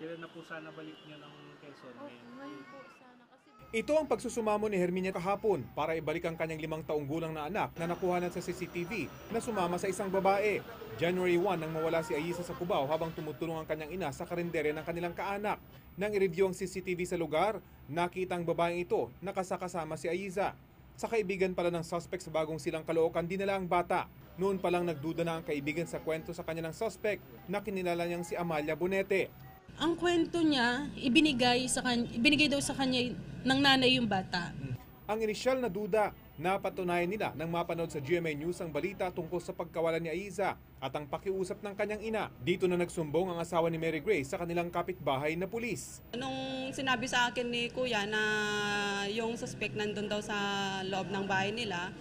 Kailan na po sana balik niyo ng Quezon? Ngayon po sana kasi Ito ang pagsusumamo ni Herminia kahapon para ibalik ang kanyang 5 taong gulang na anak na nakuhanan sa CCTV na sumama sa isang babae. January 1 nang mawala si Aiza sa Cubao habang tumutulong ang kanyang ina sa karinderya ng kanilang kaanak. Nang i-review ang CCTV sa lugar, nakita ang babaeng ito nakasakasama si Aiza. Sa kaibigan pala ng suspect sa bagong silang Caloocan, dinala ang bata. Noon pa lang nagduda na ang kaibigan sa kwento sa kanya ng suspect na kinilala niyang si Amalia Bonete. Ang kwento niya, ibinigay daw sa kanya ng nanay yung bata. Ang inisyal na duda, napatunayan nila nang mapanood sa GMA News ang balita tungkol sa pagkawalan ni Aiza at ang pakiusap ng kanyang ina. Dito na nagsumbong ang asawa ni Mary Grace sa kanilang kapitbahay na pulis. Nung sinabi sa akin ni Kuya na yung suspect nandun daw sa loob ng bahay nila,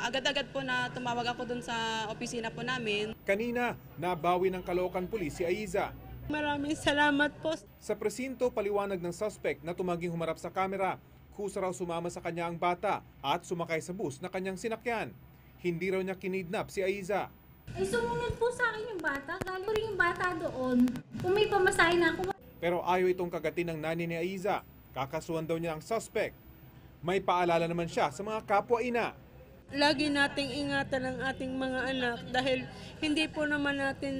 agad-agad po na tumawag ako dun sa opisina po namin. Kanina, nabawi ng Caloocan Police si Aiza. Maraming salamat po. Sa presinto, paliwanag ng suspect na tumaging humarap sa kamera. Kusa raw sumama sa kanya ang bata at sumakay sa bus na kanyang sinakyan. Hindi raw niya kinidnap si Aiza. ay sumunod po sa akin yung bata. Galing ko rin yung bata doon. Kung may pamasahe na ako, Pero ayaw itong kagatin ng nanay ni Aiza. Kakasuhan daw niya ang suspect. May paalala naman siya sa mga kapwa-ina. Lagi nating ingatan ang ating mga anak dahil hindi po naman natin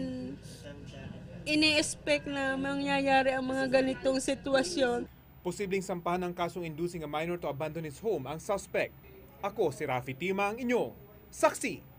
ini-expect na mangyayari ang mga ganitong sitwasyon. Posibleng sampahan ng kasong inducing a minor to abandon his home ang suspect. Ako si Rafi Tima, ang inyong saksi.